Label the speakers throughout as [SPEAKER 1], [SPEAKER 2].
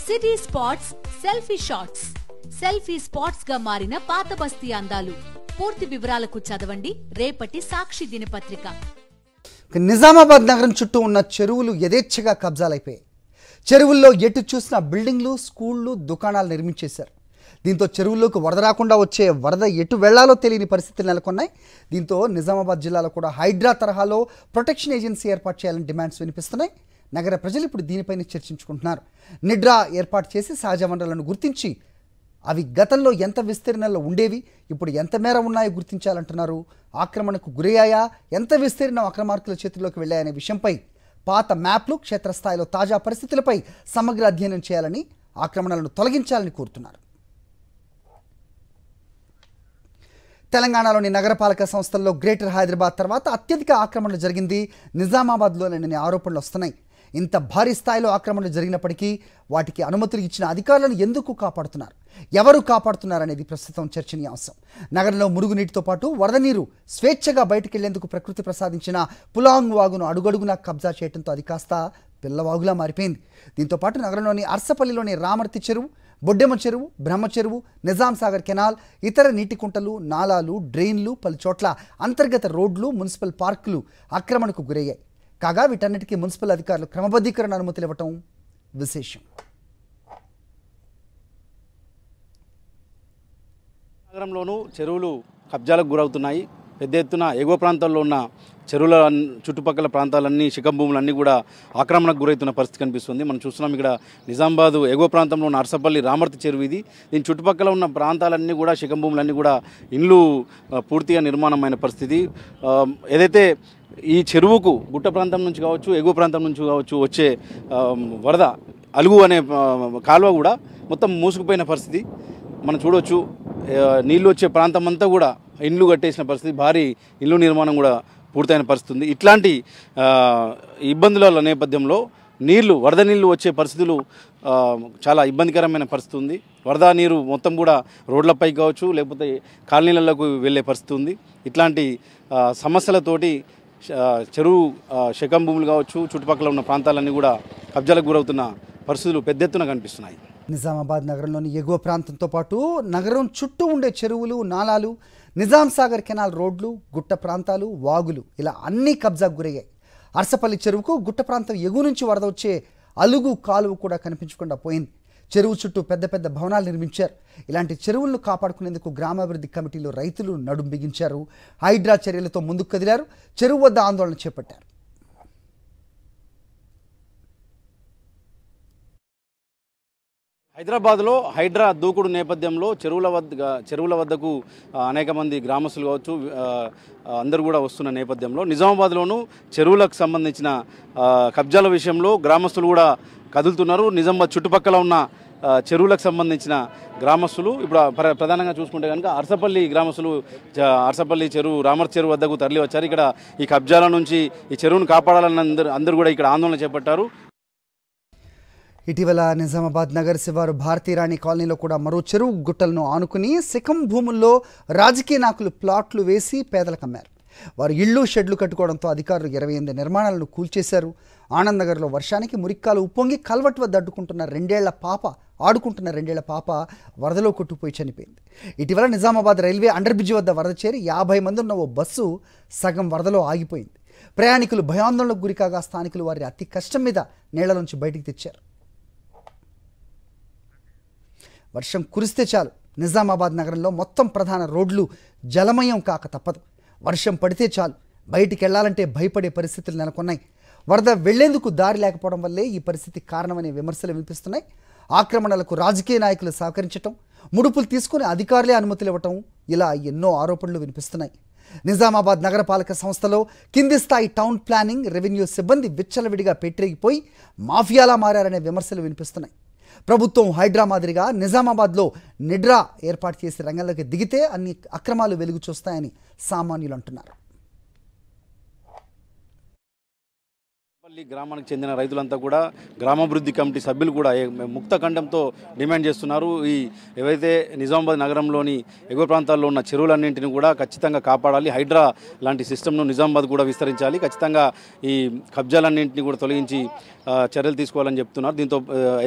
[SPEAKER 1] City spots selfie shots. Selfie spots గా మారిన పాత బస్తీ అందాలు. పూర్తి వివరాలకు చదవండి రేపటి సాక్షి దినపత్రిక.
[SPEAKER 2] నిజామాబాద్ నగరం చుట్టూ ఉన్న చెరువులు యథేచ్ఛగా కబ్జాలైపోయాయి. చెరువుల్లో ఎటు చూసిన బిల్డింగ్లు, స్కూళ్లు, దుకాణాలు నిర్మించేశారు. దీంతో చెరువుల్లోకి వరద రాకుండా వచ్చే వరద ఎటు వెళ్లాలో తెలియని పరిస్థితులు నెలకొన్నాయి. దీంతో నిజామాబాద్ జిల్లాలో కూడా హైడ్రా తరహాలో ప్రొటెక్షన్ ఏజెన్సీ ఏర్పాటు చేయాలని డిమాండ్స్ వినిపిస్తున్నాయి. నగర ప్రజలు ఇప్పుడు దీనిపైన చర్చించుకుంటున్నారు. నిడ్రా ఏర్పాటు చేసి సహజ వనరులను గుర్తించి అవి గతంలో ఎంత విస్తీర్ణంలో ఉండేవి, ఇప్పుడు ఎంత మేర ఉన్నాయో గుర్తించాలంటున్నారు. ఆక్రమణకు గురయ్యాయా, ఎంత విస్తీర్ణం అక్రమార్కుల చేతుల్లోకి వెళ్ళాయనే విషయంపై పాత మ్యాప్లు, క్షేత్రస్థాయిలో తాజా పరిస్థితులపై సమగ్ర అధ్యయనం చేయాలని, ఆక్రమణలను తొలగించాలని కోరుతున్నారు. తెలంగాణలోని నగరపాలక సంస్థల్లో గ్రేటర్ హైదరాబాద్ తర్వాత అత్యధిక ఆక్రమణలు జరిగింది నిజామాబాద్లోనే ఆరోపణలు వస్తున్నాయి. ఇంత భారీ స్థాయిలో ఆక్రమణలు జరిగినప్పటికీ వాటికి అనుమతులు ఇచ్చిన అధికారులను ఎందుకు కాపాడుతున్నారు, ఎవరు కాపాడుతున్నారనేది ప్రస్తుతం చర్చనీయాంశం. నగరంలో మురుగునీటితో పాటు వరద నీరు స్వేచ్ఛగా బయటకెళ్లేందుకు ప్రకృతి ప్రసాదించిన పులాంగ్ వాగును అడుగడుగునా కబ్జా చేయడంతో అది కాస్త పిల్లవాగులా మారిపోయింది. దీంతోపాటు నగరంలోని అర్సపల్లిలోని రామర్తి చెరువు, బొడ్డెమ్మ చెరువు, బ్రహ్మ చెరువు, నిజాం సాగర్ కెనాల్, ఇతర నీటి కుంటలు, నాలాలు, డ్రైన్లు, పలు చోట్ల అంతర్గత రోడ్లు, మున్సిపల్ పార్కులు ఆక్రమణకు గురయ్యాయి. కాగా వీటన్నిటికీ మున్సిపల్ అధికారులు క్రమబద్ధీకరణ అనుమతులు ఇవ్వటం విశేషం.
[SPEAKER 3] నగరంలోనూ చెరువులు కబ్జాలకు గురవుతున్నాయి. పెద్ద ఎత్తున ఎగువ ప్రాంతాల్లో ఉన్న చెరువుల చుట్టుపక్కల ప్రాంతాలన్నీ, శిఖంభూములన్నీ కూడా ఆక్రమణకు గురవుతున్న పరిస్థితి కనిపిస్తుంది. మనం చూస్తున్నాం ఇక్కడ నిజామాబాద్ ఎగువ ప్రాంతంలో ఉన్న అర్సపల్లి రామర్తి చెరువు ఇది. దీని చుట్టుపక్కల ఉన్న ప్రాంతాలన్నీ కూడా, శిఖంభూములన్నీ కూడా ఇండ్లు పూర్తిగా నిర్మాణమైన పరిస్థితి. ఏదైతే ఈ చెరువుకు గుట్ట ప్రాంతం నుంచి కావచ్చు, ఎగువ ప్రాంతం నుంచి కావచ్చు వచ్చే వరద అలుగు అనే కాలువ కూడా మొత్తం మూసుకుపోయిన పరిస్థితి మనం చూడవచ్చు. నీళ్ళు వచ్చే ప్రాంతం అంతా కూడా ఇండ్లు కట్టేసిన పరిస్థితి, భారీ ఇల్లు నిర్మాణం కూడా పూర్తయిన పరిస్థితి ఉంది. ఇట్లాంటి ఇబ్బందుల నేపథ్యంలో వరద నీళ్లు వచ్చే పరిస్థితులు చాలా ఇబ్బందికరమైన పరిస్థితి ఉంది. వరద నీరు మొత్తం కూడా రోడ్లపై కావచ్చు, లేకపోతే కాలనీలకు వెళ్ళే పరిస్థితి ఉంది. ఇట్లాంటి సమస్యలతోటి చెరువు శకం భూములు కావచ్చు, చుట్టుపక్కల ఉన్న ప్రాంతాలన్నీ కూడా కబ్జాలకు గురవుతున్న పరిస్థితులు పెద్ద ఎత్తున కనిపిస్తున్నాయి.
[SPEAKER 2] నిజామాబాద్ నగరంలోని ఎగువ ప్రాంతంతో పాటు నగరం చుట్టూ ఉండే చెరువులు, నాలాలు, నిజాం సాగర్ కెనాల్ రోడ్లు, గుట్ట ప్రాంతాలు, వాగులు ఇలా అన్నీ కబ్జాకు గురయ్యాయి. అర్సపల్లి చెరువుకు గుట్ట ప్రాంతం ఎగువ నుంచి వరద వచ్చే అలుగు కాలువ కూడా కనిపించకుండా పోయింది. చెరువు చుట్టూ పెద్ద పెద్ద భవనాలు నిర్మించారు. ఇలాంటి చెరువులను కాపాడుకునేందుకు గ్రామాభివృద్ధి కమిటీలు రైతులు నడుం బిగించారు. హైడ్రా చర్యలతో ముందుకు కదిలారు. చెరువు వద్ద ఆందోళన చేపట్టారు.
[SPEAKER 3] హైదరాబాద్లో హైడ్రా దూకుడు నేపథ్యంలో చెరువుల వద్దకు అనేక మంది గ్రామస్తులు కావచ్చు అందరూ కూడా వస్తున్న నేపథ్యంలో నిజామాబాద్లోనూ చెరువులకు సంబంధించిన కబ్జాల విషయంలో గ్రామస్తులు కూడా కదులుతున్నారు. నిజామాబాద్ చుట్టుపక్కల ఉన్న చెరువులకు సంబంధించిన గ్రామస్తులు ఇప్పుడు ప్రధానంగా చూసుకుంటే కనుక అర్సపల్లి గ్రామస్తులు అర్సపల్లి చెరువు, రామర్ చెరువు వద్దకు తరలి వచ్చారు. ఇక్కడ ఈ కబ్జాల నుంచి ఈ చెరువును కాపాడాలని అందరూ కూడా ఇక్కడ ఆందోళన చేపట్టారు.
[SPEAKER 2] ఇటీవల నిజామాబాద్ నగర శివారు భారతీరాణి కాలనీలో కూడా మరో చెరువు గుట్టలను ఆనుకుని శిఖం భూముల్లో రాజకీయ నాయకులు ప్లాట్లు వేసి పేదలకు అమ్మారు. వారు ఇళ్ళు, షెడ్లు కట్టుకోవడంతో అధికారులు 28 నిర్మాణాలను కూల్చేశారు. ఆనంద్ నగర్లో వర్షానికి మురిక్కాలు ఉప్పొంగి కల్వట్ వద్ద ఆడుకుంటున్న రెండేళ్ల పాప వరదలో కొట్టుకుపోయి చనిపోయింది. ఇటీవల నిజామాబాద్ రైల్వే అండర్ బ్రిడ్జి వద్ద వరద చేరి 50 మంది ఉన్న ఓ బస్సు సగం వరదలో ఆగిపోయింది. ప్రయాణికులు భయాందోళనకు గురికాగా స్థానికులు వారి అతి కష్టం మీద నీళ్ల నుంచి బయటికి తెచ్చారు. వర్షం కురిస్తే చాలు నిజామాబాద్ నగరంలో మొత్తం ప్రధాన రోడ్లు జలమయం కాక తప్పదు. వర్షం పడితే చాలు బయటికి వెళ్లాలంటే భయపడే పరిస్థితులు నెలకొన్నాయి. వరద వెళ్లేందుకు దారి లేకపోవడం వల్లే ఈ పరిస్థితి కారణమనే విమర్శలు వినిపిస్తున్నాయి. ఆక్రమణలకు రాజకీయ నాయకులు సహకరించటం, ముడుపులు తీసుకుని అధికారులే అనుమతులు ఇవ్వటం, ఇలా ఎన్నో ఆరోపణలు వినిపిస్తున్నాయి. నిజామాబాద్ నగరపాలక సంస్థలో కింది స్థాయి టౌన్ ప్లానింగ్, రెవెన్యూ సిబ్బంది విచ్చలవిడిగా పెట్టిరిగిపోయి మాఫియాలా మారారనే విమర్శలు వినిపిస్తున్నాయి. ప్రభుత్వం హైడ్రా మాదిరిగా నిజామాబాద్లో నిడ్రా ఏర్పాటు చేసి రంగంలోకి దిగితే అన్ని అక్రమాలు వెలుగు చూస్తాయని సామాన్యులు అంటున్నారు.
[SPEAKER 3] పల్లి గ్రామానికి చెందిన రైతులంతా కూడా గ్రామాభివృద్ధి కమిటీ సభ్యులు కూడా ముక్త ఖండంతో డిమాండ్ చేస్తున్నారు. ఈ ఏవైతే నిజామాబాద్ నగరంలోని ఎగువ ప్రాంతాల్లో ఉన్న చెరువులన్నింటినీ కూడా ఖచ్చితంగా కాపాడాలి. హైడ్రా లాంటి సిస్టమ్ను నిజామాబాద్ కూడా విస్తరించాలి. ఖచ్చితంగా ఈ కబ్జాలన్నింటినీ కూడా తొలగించి చర్యలు తీసుకోవాలని చెప్తున్నారు. దీంతో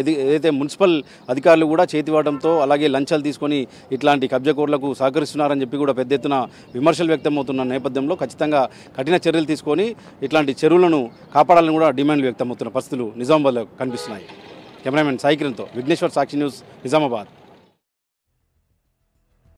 [SPEAKER 3] ఏదైతే మున్సిపల్ అధికారులు కూడా చేతివాటంతో అలాగే లంచాలు తీసుకొని ఇట్లాంటి కబ్జాకోర్లకు సహకరిస్తున్నారని చెప్పి కూడా పెద్ద ఎత్తున విమర్శలు వ్యక్తమవుతున్న నేపథ్యంలో ఖచ్చితంగా కఠిన చర్యలు తీసుకొని ఇట్లాంటి చెరువులను కాపాడాలని కూడా డిమాండ్లు వ్యక్తమవుతున్న పరిస్థితులు నిజామాబాద్లో కనిపిస్తున్నాయి. కెమెరామెన్ సాయి కిరణ్తో విఘ్నేశ్వర్, సాక్షి న్యూస్, నిజామాబాద్.